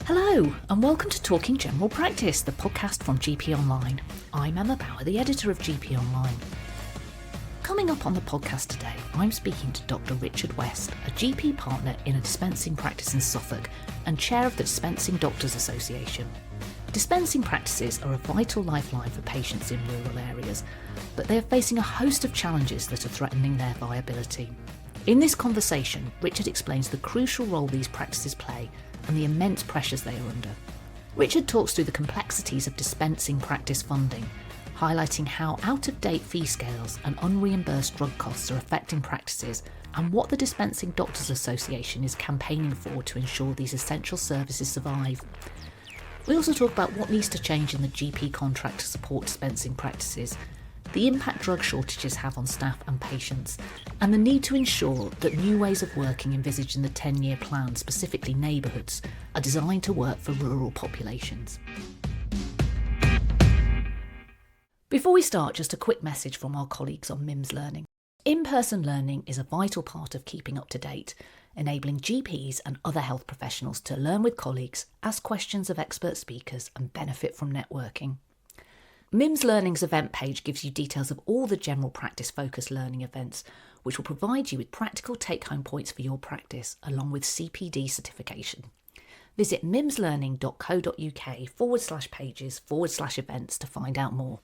Hello, and welcome to Talking General Practice, the podcast from GP Online. I'm Emma Bauer, the editor of GP Online. Coming up on the podcast today, I'm speaking to Dr. Richard West, a GP partner in a dispensing practice in Suffolk and chair of the Dispensing Doctors Association. Dispensing practices are a vital lifeline for patients in rural areas, but they are facing a host of challenges that are threatening their viability. In this conversation, Richard explains the crucial role these practices play and the immense pressures they are under. Richard talks through the complexities of dispensing practice funding, highlighting how out-of-date fee scales and unreimbursed drug costs are affecting practices and what the Dispensing Doctors Association is campaigning for to ensure these essential services survive. We also talk about what needs to change in the GP contract to support dispensing practices, the impact drug shortages have on staff and patients, and the need to ensure that new ways of working envisaged in the 10-year plan, specifically neighbourhoods, are designed to work for rural populations. Before we start, just a quick message from our colleagues on MIMS Learning. In-person learning is a vital part of keeping up to date, enabling GPs and other health professionals to learn with colleagues, ask questions of expert speakers, and benefit from networking. MIMS Learning's event page gives you details of all the general practice focused learning events, which will provide you with practical take-home points for your practice, along with CPD certification. Visit mimslearning.co.uk/pages/events to find out more.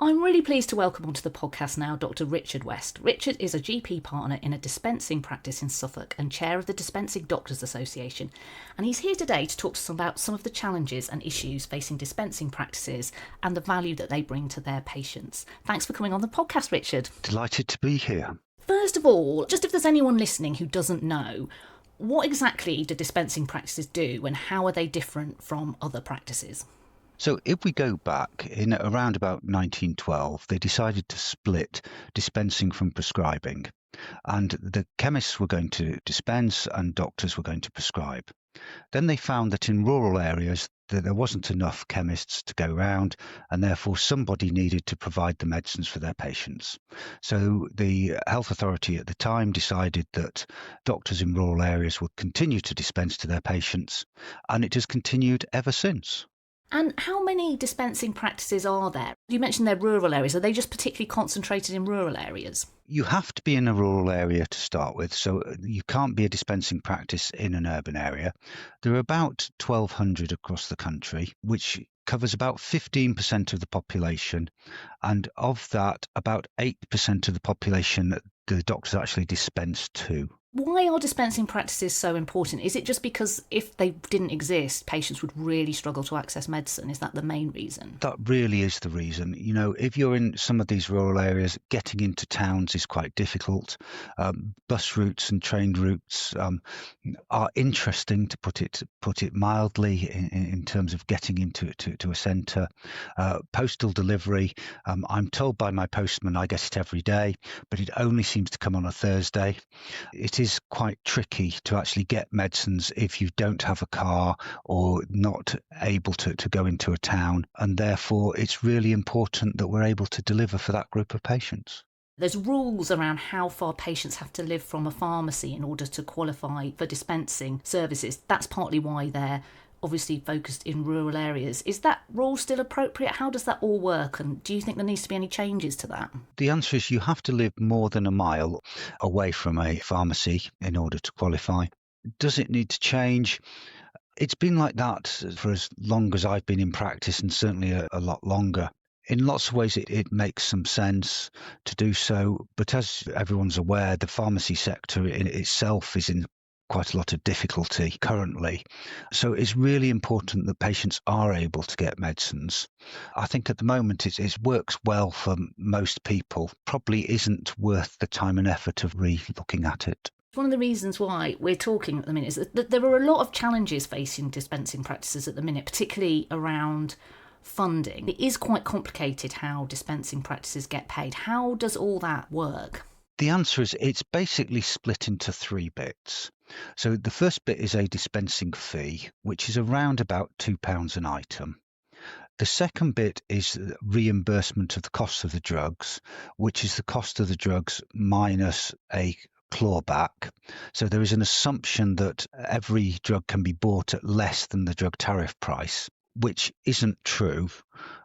I'm really pleased to welcome onto the podcast now Dr. Richard West. Richard is a GP partner in a dispensing practice in Suffolk and chair of the Dispensing Doctors Association. And he's here today to talk to us about some of the challenges and issues facing dispensing practices and the value that they bring to their patients. Thanks for coming on the podcast, Richard. Delighted to be here. First of all, just if there's anyone listening who doesn't know, what exactly do dispensing practices do and how are they different from other practices? So if we go back in around about 1912, they decided to split dispensing from prescribing, and the chemists were going to dispense and doctors were going to prescribe. Then they found that in rural areas that there wasn't enough chemists to go around, and therefore somebody needed to provide the medicines for their patients. So the health authority at the time decided that doctors in rural areas would continue to dispense to their patients, and it has continued ever since. And how many dispensing practices are there? You mentioned they're rural areas. Are they just particularly concentrated in rural areas? You have to be in a rural area to start with, so you can't be a dispensing practice in an urban area. There are about 1,200 across the country, which covers about 15% of the population, and of that, about 8% of the population the doctors actually dispense to. Why are dispensing practices so important? Is it just because if they didn't exist, patients would really struggle to access medicine? Is that the main reason? That really is the reason. You know, if you're in some of these rural areas, getting into towns is quite difficult. Bus routes and train routes are interesting, to put it mildly, in terms of getting into a centre. Postal delivery, I'm told by my postman I get it every day, but it only seems to come on a Thursday. It is quite tricky to actually get medicines if you don't have a car or not able to go into a town, and therefore it's really important that we're able to deliver for that group of patients. There's rules around how far patients have to live from a pharmacy in order to qualify for dispensing services. That's partly why they're obviously focused in rural areas. Is that rule still appropriate? How does that all work? And do you think there needs to be any changes to that? The answer is you have to live more than a mile away from a pharmacy in order to qualify. Does it need to change? It's been like that for as long as I've been in practice, and certainly a lot longer. In lots of ways, it makes some sense to do so. But as everyone's aware, the pharmacy sector in itself is in quite a lot of difficulty currently. So it's really important that patients are able to get medicines. I think at the moment it works well for most people. Probably isn't worth the time and effort of re-looking at it. One of the reasons why we're talking at the minute is that there are a lot of challenges facing dispensing practices at the minute, particularly around funding. It is quite complicated how dispensing practices get paid. How does all that work? The answer is it's basically split into three bits. So the first bit is a dispensing fee, which is around about £2 an item. The second bit is reimbursement of the cost of the drugs, which is the cost of the drugs minus a clawback. So there is an assumption that every drug can be bought at less than the drug tariff price, which isn't true.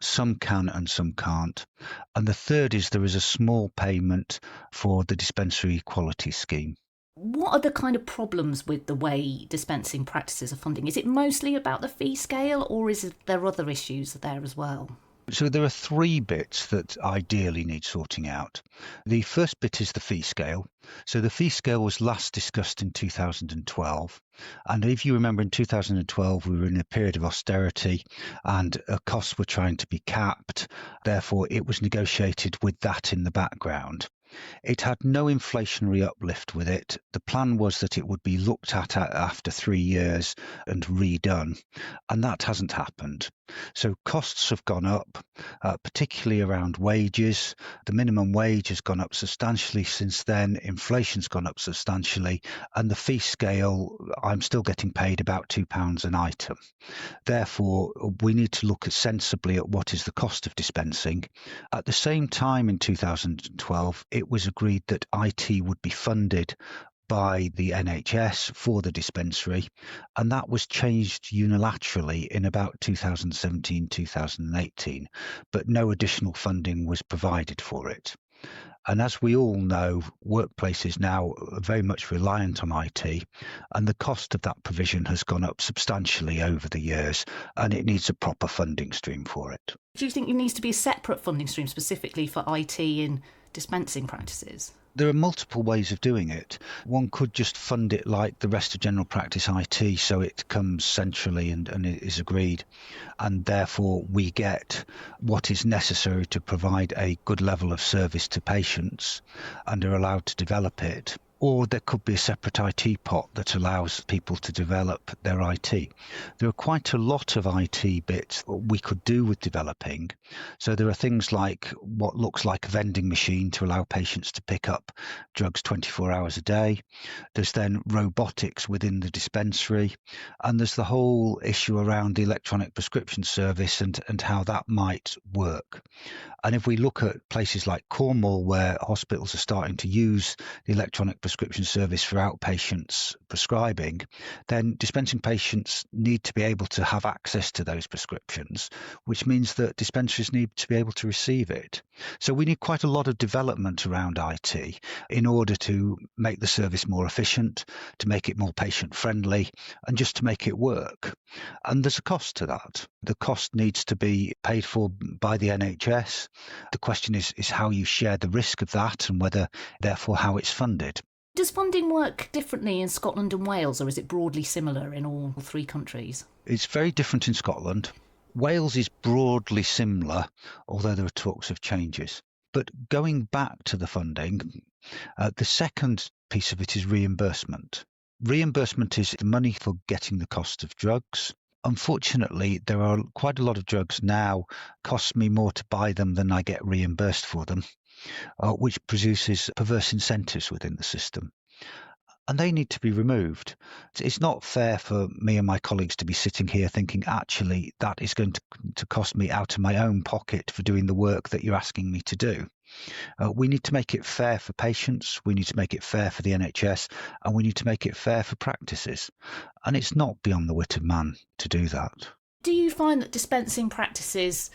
Some can and some can't. And the third is there is a small payment for the dispensary quality scheme. What are the kind of problems with the way dispensing practices are funding? Is it mostly about the fee scale, or is there other issues there as well? So there are three bits that ideally need sorting out. The first bit is the fee scale. So the fee scale was last discussed in 2012. And if you remember, in 2012, we were in a period of austerity and costs were trying to be capped. Therefore, it was negotiated with that in the background. It had no inflationary uplift with it. The plan was that it would be looked at after 3 years and redone, and that hasn't happened. So costs have gone up, particularly around wages. The minimum wage has gone up substantially since then. Inflation's gone up substantially, and the fee scale, I'm still getting paid about £2 an item. Therefore, we need to look sensibly at what is the cost of dispensing. At the same time, in 2012, it was agreed that IT would be funded by the NHS for the dispensary, and that was changed unilaterally in about 2017, 2018, but no additional funding was provided for it. And as we all know, workplaces now are very much reliant on IT, and the cost of that provision has gone up substantially over the years, and it needs a proper funding stream for it. Do you think there needs to be a separate funding stream specifically for IT in dispensing practices? There are multiple ways of doing it. One could just fund it like the rest of general practice IT, so it comes centrally and it is agreed, and therefore we get what is necessary to provide a good level of service to patients and are allowed to develop it. Or there could be a separate IT pot that allows people to develop their IT. There are quite a lot of IT bits we could do with developing. So there are things like what looks like a vending machine to allow patients to pick up drugs 24 hours a day. There's then robotics within the dispensary. And there's the whole issue around the electronic prescription service and how that might work. And if we look at places like Cornwall, where hospitals are starting to use the electronic prescription service for outpatients prescribing, then dispensing patients need to be able to have access to those prescriptions, which means that dispensaries need to be able to receive it. So we need quite a lot of development around IT in order to make the service more efficient, to make it more patient-friendly, and just to make it work. And there's a cost to that. The cost needs to be paid for by the NHS. The question is how you share the risk of that and whether, therefore, how it's funded. Does funding work differently in Scotland and Wales, or is it broadly similar in all three countries? It's very different in Scotland. Wales is broadly similar, although there are talks of changes. But going back to the funding, the second piece of it is reimbursement. Reimbursement is the money for getting the cost of drugs. Unfortunately, there are quite a lot of drugs now cost me more to buy them than I get reimbursed for them, which produces perverse incentives within the system. And they need to be removed. It's not fair for me and my colleagues to be sitting here thinking, actually, that is going to cost me out of my own pocket for doing the work that you're asking me to do. We need to make it fair for patients, we need to make it fair for the NHS, and we need to make it fair for practices. And it's not beyond the wit of man to do that. Do you find that dispensing practices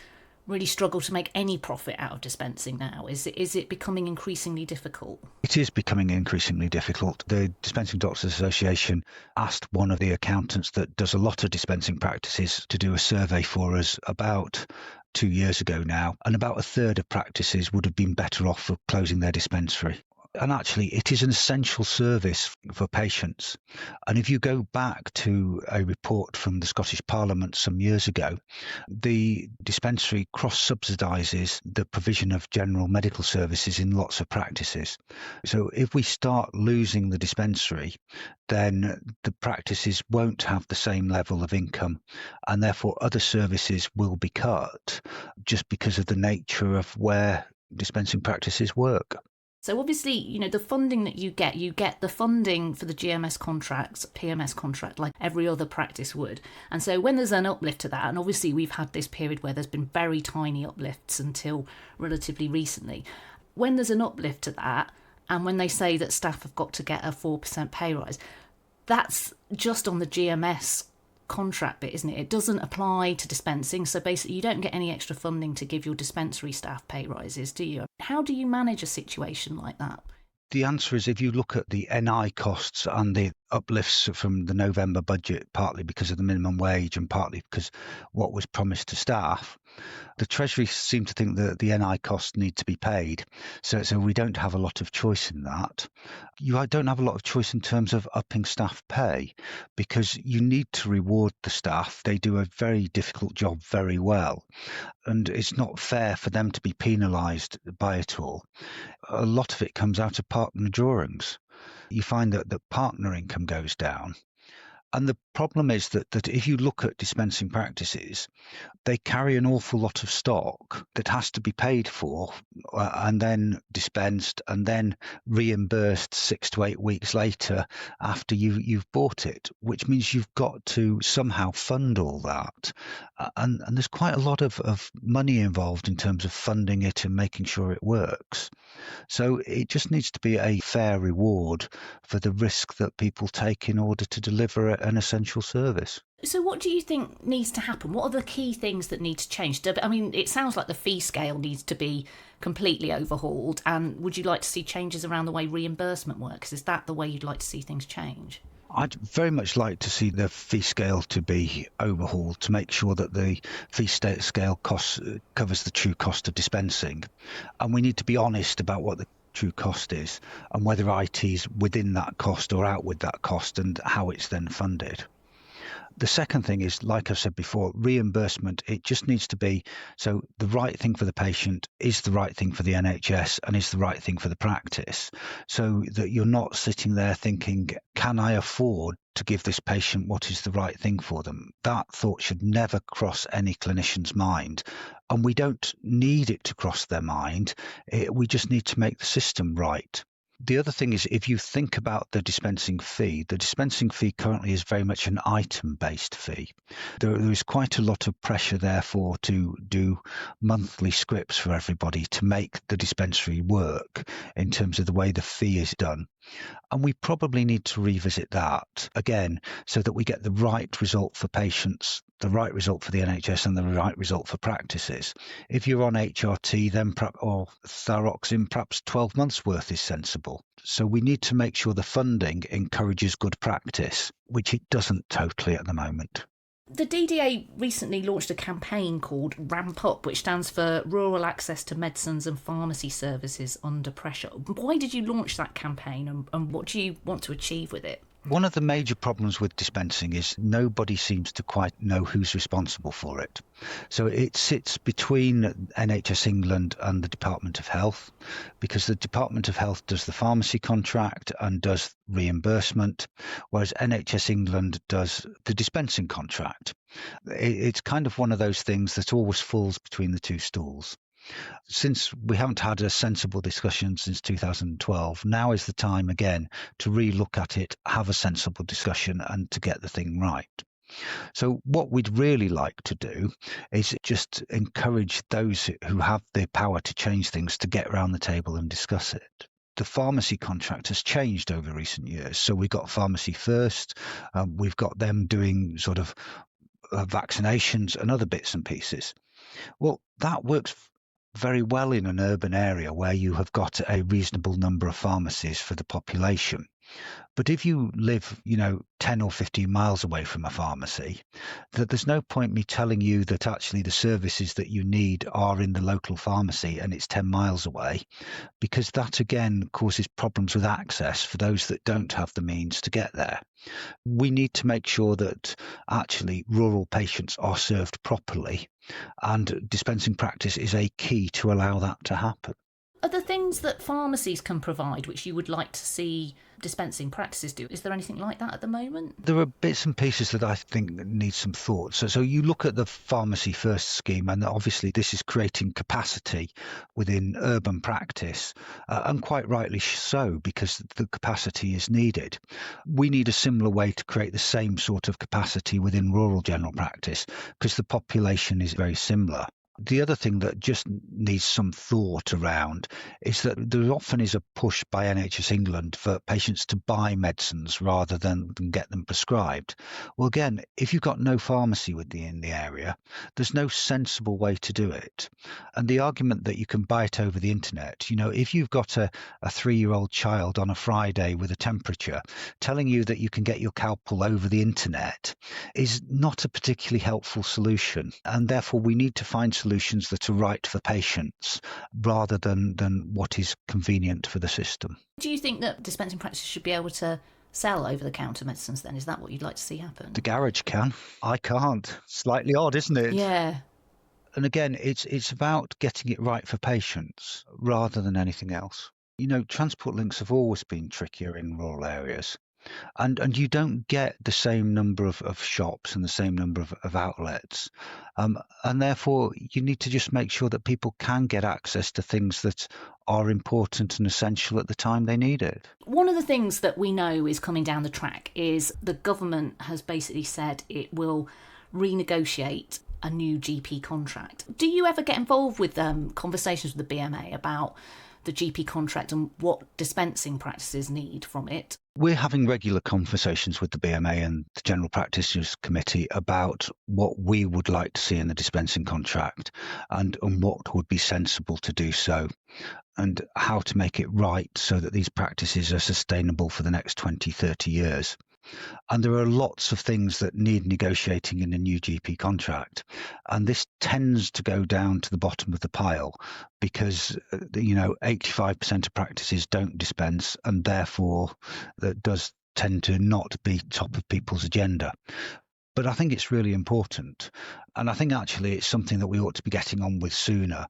really struggle to make any profit out of dispensing now? Is it becoming increasingly difficult? It is becoming increasingly difficult. The Dispensing Doctors Association asked one of the accountants that does a lot of dispensing practices to do a survey for us about 2 years ago now, and about a third of practices would have been better off for closing their dispensary. And actually, it is an essential service for patients. And if you go back to a report from the Scottish Parliament some years ago, the dispensary cross-subsidises the provision of general medical services in lots of practices. So if we start losing the dispensary, then the practices won't have the same level of income, and therefore other services will be cut just because of the nature of where dispensing practices work. So obviously, the funding that you get the funding for the GMS contracts, PMS contract, like every other practice would. And so when there's an uplift to that, and obviously we've had this period where there's been very tiny uplifts until relatively recently, when there's an uplift to that, And when they say that staff have got to get a 4% pay rise, that's just on the GMS contract bit, isn't it? It doesn't apply to dispensing. So basically, you don't get any extra funding to give your dispensary staff pay rises, do you? How do you manage a situation like that? The answer is, if you look at the NI costs and the uplifts from the November budget, partly because of the minimum wage and partly because what was promised to staff, the Treasury seem to think that the NI costs need to be paid. So we don't have a lot of choice in that. You don't have a lot of choice in terms of upping staff pay, because you need to reward the staff. They do a very difficult job very well, and it's not fair for them to be penalised by it all. A lot of it comes out of partner drawings. You find that the partner income goes down. And the problem is that if you look at dispensing practices, they carry an awful lot of stock that has to be paid for and then dispensed and then reimbursed 6 to 8 weeks later after you've bought it, which means you've got to somehow fund all that. And there's quite a lot of money involved in terms of funding it and making sure it works. So it just needs to be a fair reward for the risk that people take in order to deliver an essential service. So what do you think needs to happen? What are the key things that need to change? I mean, it sounds like the fee scale needs to be completely overhauled. And would you like to see changes around the way reimbursement works? Is that the way you'd like to see things change? I'd very much like to see the fee scale to be overhauled to make sure that the fee scale covers the true cost of dispensing. And we need to be honest about what the true cost is and whether IT is within that cost or out with that cost and how it's then funded. The second thing is, like I've said before, reimbursement. It just needs to be so the right thing for the patient is the right thing for the NHS and is the right thing for the practice, so that you're not sitting there thinking, can I afford to give this patient what is the right thing for them? That thought should never cross any clinician's mind. And we don't need it to cross their mind. We just need to make the system right. The other thing is, if you think about the dispensing fee currently is very much an item-based fee. There is quite a lot of pressure, therefore, to do monthly scripts for everybody to make the dispensary work in terms of the way the fee is done. And we probably need to revisit that again so that we get the right result for patients, the right result for the NHS and the right result for practices. If you're on HRT then or thyroxine, perhaps 12 months worth is sensible. So we need to make sure the funding encourages good practice, which it doesn't totally at the moment. The DDA recently launched a campaign called Ramp Up, which stands for Rural Access to Medicines and Pharmacy Services Under Pressure. Why did you launch that campaign and what do you want to achieve with it? One of the major problems with dispensing is nobody seems to quite know who's responsible for it. So it sits between NHS England and the Department of Health, because the Department of Health does the pharmacy contract and does reimbursement, whereas NHS England does the dispensing contract. It's kind of one of those things that always falls between the two stools. Since we haven't had a sensible discussion since 2012, now is the time again to re-look at it, have a sensible discussion and to get the thing right. So what we'd really like to do is just encourage those who have the power to change things to get around the table and discuss it. The pharmacy contract has changed over recent years. So we've got Pharmacy First, we've got them doing sort of vaccinations and other bits and pieces. Well, that works very well in an urban area where you have got a reasonable number of pharmacies for the population. But if you live, 10 or 15 miles away from a pharmacy, that there's no point me telling you that actually the services that you need are in the local pharmacy and it's 10 miles away, because that again causes problems with access for those that don't have the means to get there. We need to make sure that actually rural patients are served properly, and dispensing practice is a key to allow that to happen. Are there things that pharmacies can provide which you would like to see dispensing practices do? Is there anything like that at the moment? There are bits and pieces that I think need some thought. So you look at the Pharmacy First scheme, and obviously this is creating capacity within urban practice, and quite rightly so, because the capacity is needed. We need a similar way to create the same sort of capacity within rural general practice, because the population is very similar. The other thing that just needs some thought around is that there often is a push by NHS England for patients to buy medicines rather than get them prescribed. Well, again, if you've got no pharmacy in the area, there's no sensible way to do it. And the argument that you can buy it over the internet, if you've got a 3-year-old child on a Friday with a temperature, telling you that you can get your Calpol over the internet is not a particularly helpful solution. And therefore, we need to find solutions that are right for patients rather than what is convenient for the system. Do you think that dispensing practices should be able to sell over-the-counter medicines then? Is that what you'd like to see happen? The garage can. I can't. Slightly odd, isn't it? Yeah. And again, it's about getting it right for patients rather than anything else. Transport links have always been trickier in rural areas. And you don't get the same number of shops and the same number of outlets. And therefore, you need to just make sure that people can get access to things that are important and essential at the time they need it. One of the things that we know is coming down the track is the government has basically said it will renegotiate a new GP contract. Do you ever get involved with conversations with the BMA about the GP contract and what dispensing practices need from it? We're having regular conversations with the BMA and the General Practitioners Committee about what we would like to see in the dispensing contract and what would be sensible to do so, and how to make it right so that these practices are sustainable for the next 20, 30 years. And there are lots of things that need negotiating in a new GP contract. And this tends to go down to the bottom of the pile because, 85% of practices don't dispense, and therefore that does tend to not be top of people's agenda. But I think it's really important. And I think actually it's something that we ought to be getting on with sooner.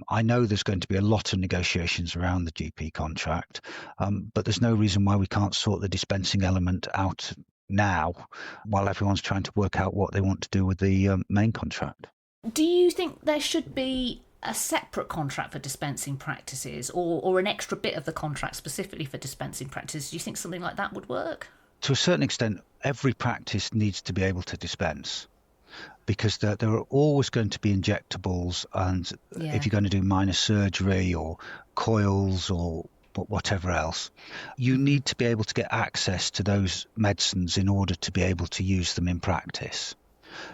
I know there's going to be a lot of negotiations around the GP contract, but there's no reason why we can't sort the dispensing element out now while everyone's trying to work out what they want to do with the main contract. Do you think there should be a separate contract for dispensing practices or an extra bit of the contract specifically for dispensing practices? Do you think something like that would work? To a certain extent, every practice needs to be able to dispense because there are always going to be injectables, and if you're going to do minor surgery or coils or whatever else, you need to be able to get access to those medicines in order to be able to use them in practice.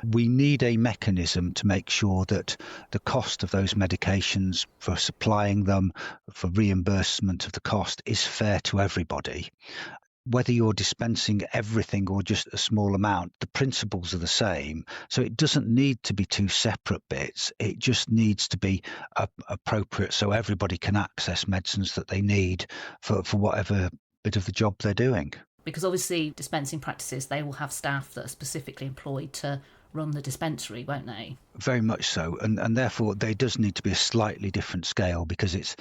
We need a mechanism to make sure that the cost of those medications, for supplying them, for reimbursement of the cost, is fair to everybody. Whether you're dispensing everything or just a small amount, the principles are the same. So it doesn't need to be two separate bits. It just needs to be appropriate so everybody can access medicines that they need for whatever bit of the job they're doing. Because obviously dispensing practices, they will have staff that are specifically employed to run the dispensary, won't they? Very much so, and therefore there does need to be a slightly different scale because it's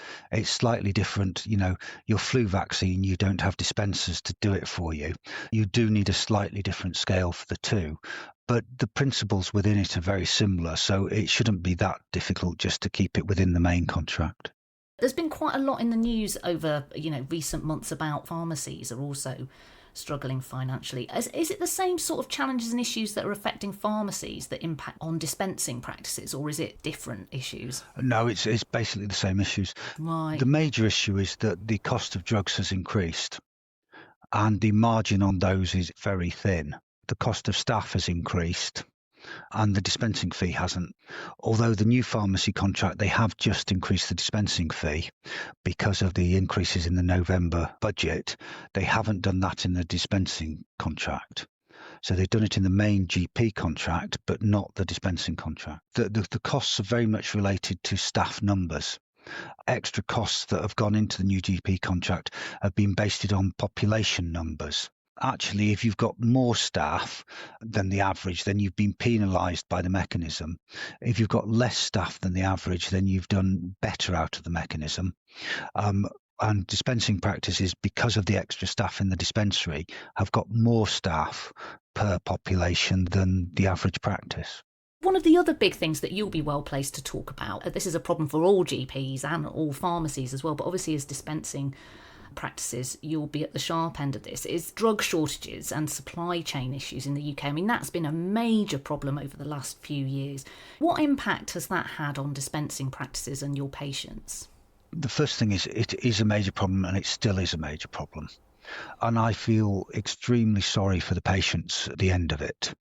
slightly different. Your flu vaccine, you don't have dispensers to do it for you. You do need a slightly different scale for the two, but the principles within it are very similar, so it shouldn't be that difficult just to keep it within the main contract. There's been quite a lot in the news over recent months about pharmacies are also struggling financially. Is it the same sort of challenges and issues that are affecting pharmacies that impact on dispensing practices, or is it different issues? No, it's basically the same issues. Right. The major issue is that the cost of drugs has increased and the margin on those is very thin. The cost of staff has increased and the dispensing fee hasn't. Although the new pharmacy contract, they have just increased the dispensing fee because of the increases in the November budget. They haven't done that in the dispensing contract. So they've done it in the main GP contract, but not the dispensing contract. The costs are very much related to staff numbers. Extra costs that have gone into the new GP contract have been based on population numbers. Actually, if you've got more staff than the average, then you've been penalised by the mechanism. If you've got less staff than the average, then you've done better out of the mechanism. And dispensing practices, because of the extra staff in the dispensary, have got more staff per population than the average practice. One of the other big things that you'll be well placed to talk about, this is a problem for all GPs and all pharmacies as well, but obviously is dispensing practices, you'll be at the sharp end of this, is drug shortages and supply chain issues in the UK. I mean, that's been a major problem over the last few years. What impact has that had on dispensing practices and your patients? The first thing is it is a major problem, and it still is a major problem. And I feel extremely sorry for the patients at the end of it.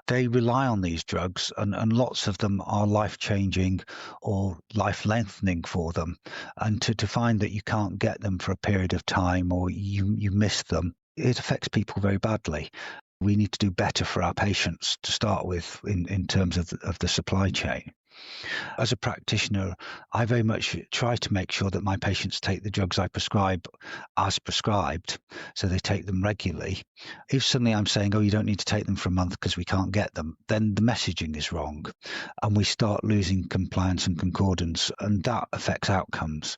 They rely on these drugs, and lots of them are life-changing or life-lengthening for them. And to find that you can't get them for a period of time, or you miss them, it affects people very badly. We need to do better for our patients to start with in terms of the supply chain. As a practitioner, I very much try to make sure that my patients take the drugs I prescribe as prescribed, so they take them regularly. If suddenly I'm saying, oh, you don't need to take them for a month because we can't get them, then the messaging is wrong, and we start losing compliance and concordance, and that affects outcomes.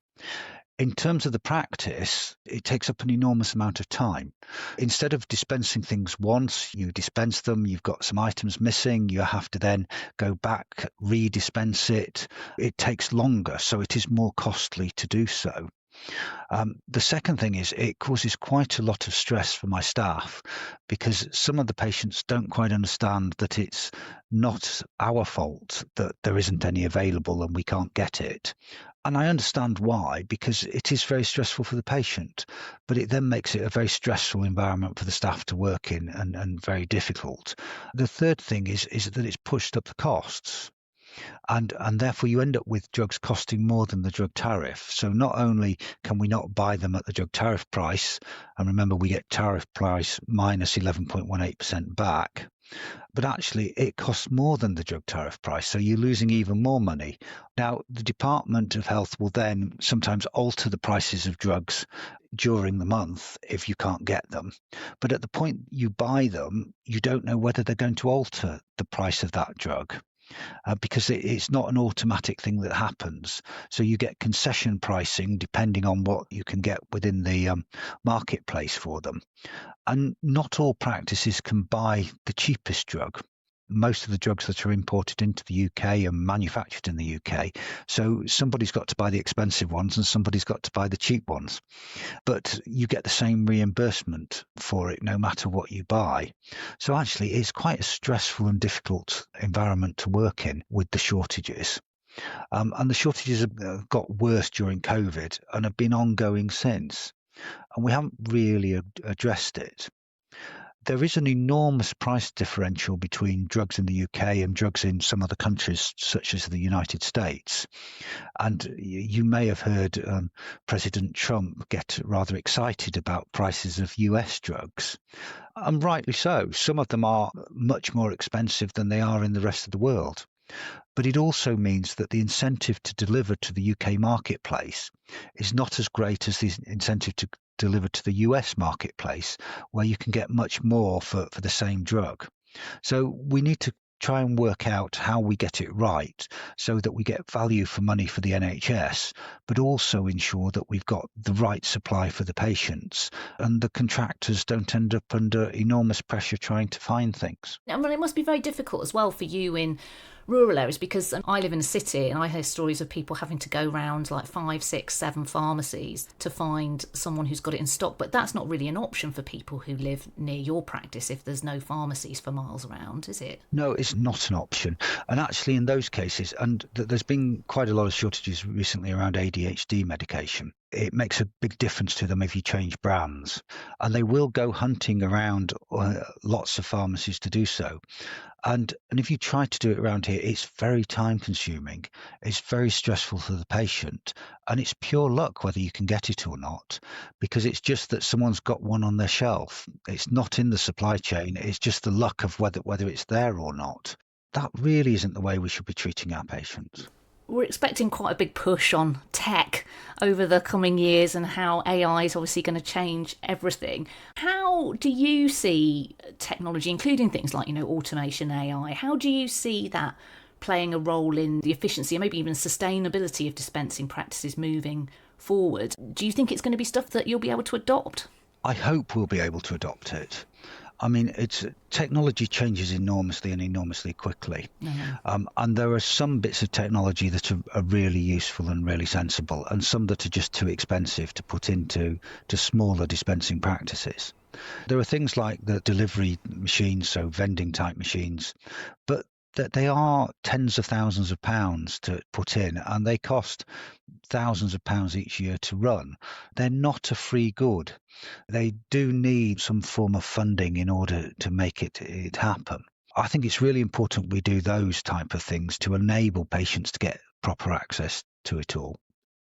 In terms of the practice, it takes up an enormous amount of time. Instead of dispensing things once, you dispense them, you've got some items missing, you have to then go back, redispense it. It takes longer, so it is more costly to do so. The second thing is it causes quite a lot of stress for my staff, because some of the patients don't quite understand that it's not our fault that there isn't any available and we can't get it. And I understand why, because it is very stressful for the patient, but it then makes it a very stressful environment for the staff to work in, and very difficult. The third thing is that it's pushed up the costs. And therefore you end up with drugs costing more than the drug tariff. So not only can we not buy them at the drug tariff price, and remember we get tariff price minus 11.18% back, but actually it costs more than the drug tariff price, so you're losing even more money. Now, the Department of Health will then sometimes alter the prices of drugs during the month if you can't get them. But at the point you buy them, you don't know whether they're going to alter the price of that drug. Because it's not an automatic thing that happens. So you get concession pricing depending on what you can get within the marketplace for them. And not all practices can buy the cheapest drug. Most of the drugs that are imported into the UK are manufactured in the UK. So somebody's got to buy the expensive ones and somebody's got to buy the cheap ones. But you get the same reimbursement for it no matter what you buy. So actually it's quite a stressful and difficult environment to work in with the shortages. And the shortages have got worse during COVID and have been ongoing since. And we haven't really addressed it. There is an enormous price differential between drugs in the UK and drugs in some other countries, such as the United States. And you may have heard President Trump get rather excited about prices of US drugs. And rightly so. Some of them are much more expensive than they are in the rest of the world. But it also means that the incentive to deliver to the UK marketplace is not as great as the incentive to deliver to the US marketplace, where you can get much more for the same drug. So we need to try and work out how we get it right so that we get value for money for the NHS, but also ensure that we've got the right supply for the patients and the contractors don't end up under enormous pressure trying to find things. I mean, it must be very difficult as well for you in rural areas, because I live in a city and I hear stories of people having to go round like 5, 6, 7 pharmacies to find someone who's got it in stock. But that's not really an option for people who live near your practice if there's no pharmacies for miles around, is it? No, it's not an option. And actually in those cases, and there's been quite a lot of shortages recently around ADHD medication. It makes a big difference to them if you change brands. And they will go hunting around lots of pharmacies to do so. And if you try to do it around here, it's very time consuming. It's very stressful for the patient. And it's pure luck whether you can get it or not, because it's just that someone's got one on their shelf. It's not in the supply chain. It's just the luck of whether it's there or not. That really isn't the way we should be treating our patients. We're expecting quite a big push on tech over the coming years and how AI is obviously going to change everything. How do you see technology, including things like, automation, AI, how do you see that playing a role in the efficiency and maybe even sustainability of dispensing practices moving forward? Do you think it's going to be stuff that you'll be able to adopt? I hope we'll be able to adopt it. I mean, it's technology changes enormously and enormously quickly. And there are some bits of technology that are really useful and really sensible, and some that are just too expensive to put into smaller dispensing practices. There are things like the delivery machines, so vending type machines, but that they are tens of thousands of pounds to put in, and they cost thousands of pounds each year to run. They're not a free good. They do need some form of funding in order to make it happen. I think it's really important we do those type of things to enable patients to get proper access to it all.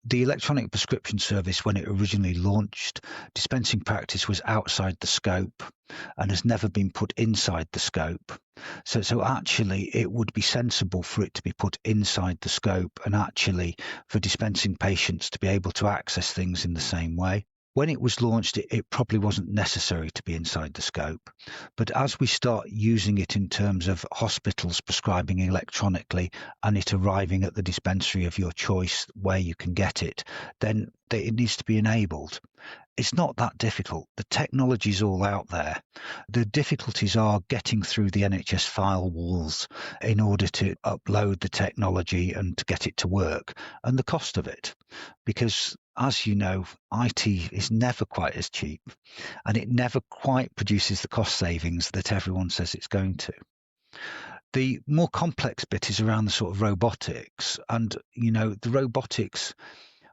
The electronic prescription service, when it originally launched, dispensing practice was outside the scope and has never been put inside the scope. So actually it would be sensible for it to be put inside the scope, and actually for dispensing patients to be able to access things in the same way. When it was launched, it probably wasn't necessary to be inside the scope. But as we start using it in terms of hospitals prescribing electronically and it arriving at the dispensary of your choice where you can get it, then it needs to be enabled. It's not that difficult. The technology's all out there. The difficulties are getting through the NHS firewalls in order to upload the technology and to get it to work, and the cost of it. Because, as you know, IT is never quite as cheap, and it never quite produces the cost savings that everyone says it's going to. The more complex bit is around the sort of robotics, and, the robotics,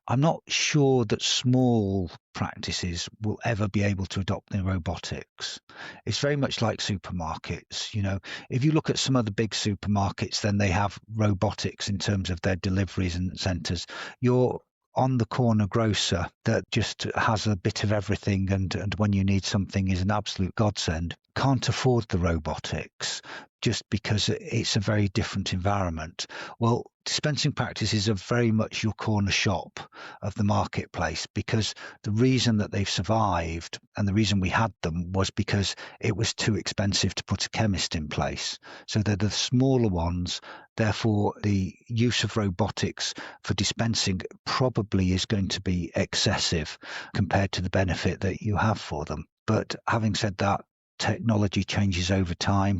I'm not sure that small practices will ever be able to adopt the robotics. It's very much like supermarkets. If you look at some of the big supermarkets, then they have robotics in terms of their deliveries and centres. You're on the corner grocer that just has a bit of everything, and when you need something is an absolute godsend, can't afford the robotics just because it's a very different environment. Well, dispensing practices are very much your corner shop of the marketplace, because the reason that they've survived and the reason we had them was because it was too expensive to put a chemist in place. So they're the smaller ones. Therefore, the use of robotics for dispensing probably is going to be excessive compared to the benefit that you have for them. But having said that, technology changes over time,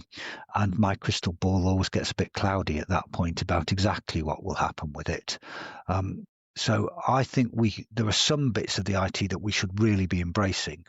and my crystal ball always gets a bit cloudy at that point about exactly what will happen with it. So I think there are some bits of the IT that we should really be embracing,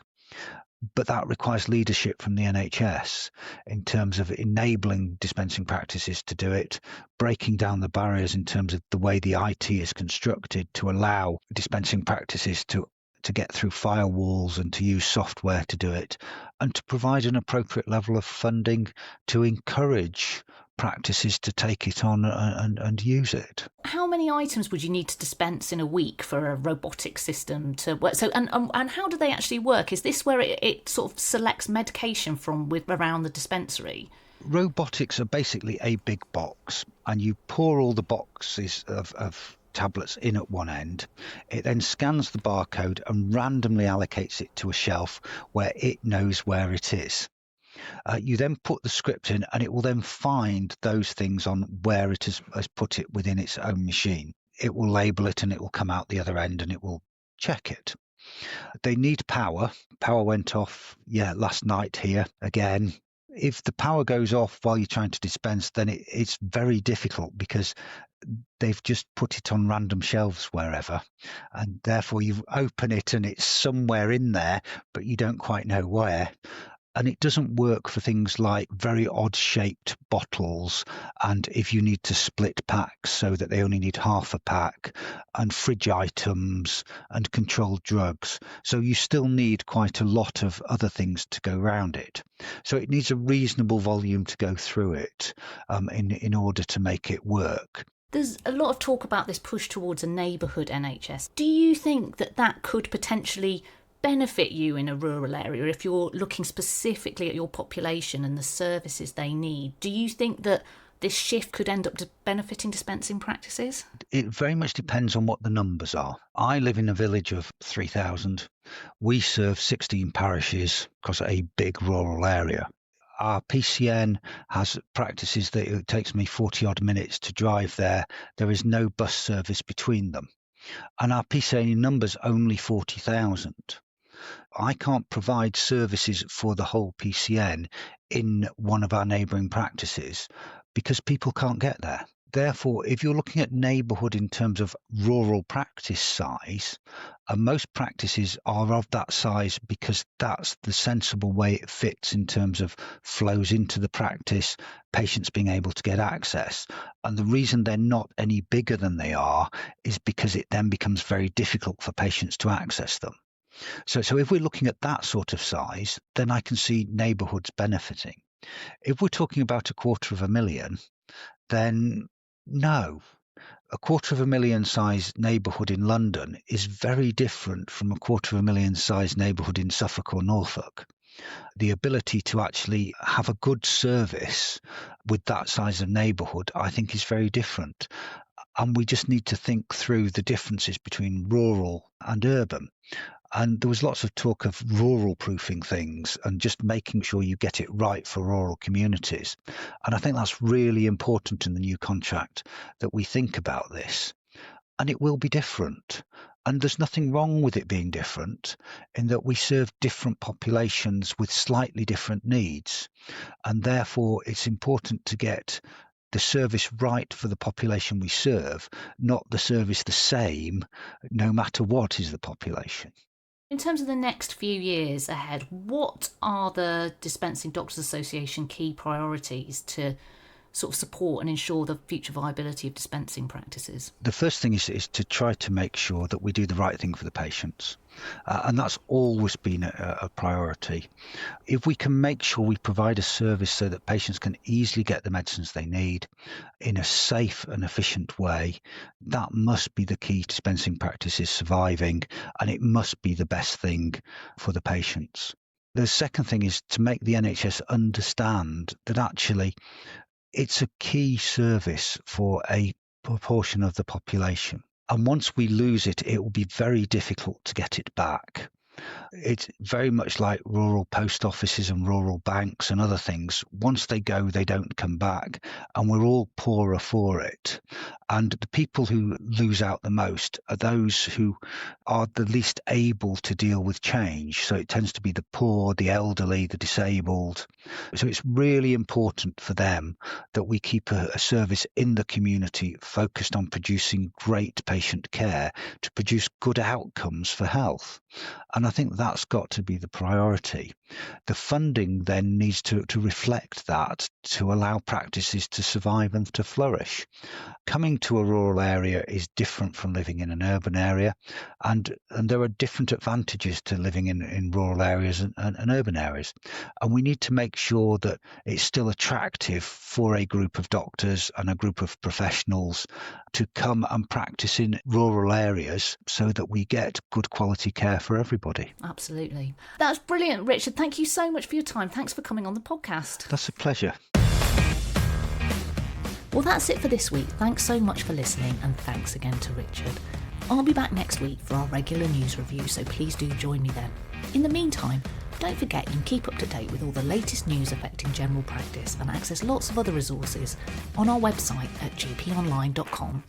but that requires leadership from the NHS in terms of enabling dispensing practices to do it, breaking down the barriers in terms of the way the IT is constructed to allow dispensing practices to get through firewalls and to use software to do it, and to provide an appropriate level of funding to encourage practices to take it on and use it. How many items would you need to dispense in a week for a robotic system to work? So, and how do they actually work? Is this where it sort of selects medication from around the dispensary? Robotics are basically a big box, and you pour all the boxes of tablets in at one end. It then scans the barcode and randomly allocates it to a shelf where it knows where it is. You then put the script in, and it will then find those things on where it has put it within its own machine. It will label it, and it will come out the other end, and it will check it. They need power. Power went off, last night here again. If the power goes off while you're trying to dispense, then it's very difficult, because they've just put it on random shelves wherever, and therefore you open it and it's somewhere in there, but you don't quite know where. And it doesn't work for things like very odd shaped bottles, and if you need to split packs so that they only need half a pack, and fridge items and controlled drugs. So you still need quite a lot of other things to go around it. So it needs a reasonable volume to go through it in order to make it work. There's a lot of talk about this push towards a neighbourhood NHS. Do you think that could potentially benefit you in a rural area if you're looking specifically at your population and the services they need? Do you think that this shift could end up benefiting dispensing practices? It very much depends on what the numbers are. I live in a village of 3,000. We serve 16 parishes across a big rural area. Our PCN has practices that it takes me 40 odd minutes to drive there. There is no bus service between them. And our PCN numbers only 40,000. I can't provide services for the whole PCN in one of our neighbouring practices because people can't get there. Therefore, if you're looking at neighbourhood in terms of rural practice size, and most practices are of that size because that's the sensible way it fits in terms of flows into the practice, patients being able to get access. And the reason they're not any bigger than they are is because it then becomes very difficult for patients to access them. So if we're looking at that sort of size, then I can see neighbourhoods benefiting. If we're talking about 250,000, then no. 250,000 size neighbourhood in London is very different from 250,000 size neighbourhood in Suffolk or Norfolk. The ability to actually have a good service with that size of neighbourhood, I think, is very different. And we just need to think through the differences between rural and urban. And there was lots of talk of rural proofing things and just making sure you get it right for rural communities. And I think that's really important in the new contract, that we think about this. And it will be different. And there's nothing wrong with it being different in that we serve different populations with slightly different needs. And therefore, it's important to get the service right for the population we serve, not the service the same, no matter what is the population. In terms of the next few years ahead, what are the Dispensing Doctors Association key priorities to sort of support and ensure the future viability of dispensing practices? The first thing is to try to make sure that we do the right thing for the patients. And that's always been a priority. If we can make sure we provide a service so that patients can easily get the medicines they need in a safe and efficient way, that must be the key to dispensing practices surviving, and it must be the best thing for the patients. The second thing is to make the NHS understand that actually it's a key service for a proportion of the population. And once we lose it, it will be very difficult to get it back. It's very much like rural post offices and rural banks and other things. Once they go, they don't come back, and we're all poorer for it. And the people who lose out the most are those who are the least able to deal with change. So it tends to be the poor, the elderly, the disabled. So it's really important for them that we keep a service in the community focused on producing great patient care to produce good outcomes for health. And I think that's got to be the priority. The funding then needs to reflect that, to allow practices to survive and to flourish. Coming to a rural area is different from living in an urban area, and there are different advantages to living in rural areas and urban areas. And we need to make sure that it's still attractive for a group of doctors and a group of professionals to come and practice in rural areas so that we get good quality care for everybody. Absolutely. That's brilliant, Richard. Thank you so much for your time. Thanks for coming on the podcast. That's a pleasure. Well, that's it for this week. Thanks so much for listening, and thanks again to Richard. I'll be back next week for our regular news review, so please do join me then. In the meantime, don't forget you can keep up to date with all the latest news affecting general practice and access lots of other resources on our website at GPonline.com.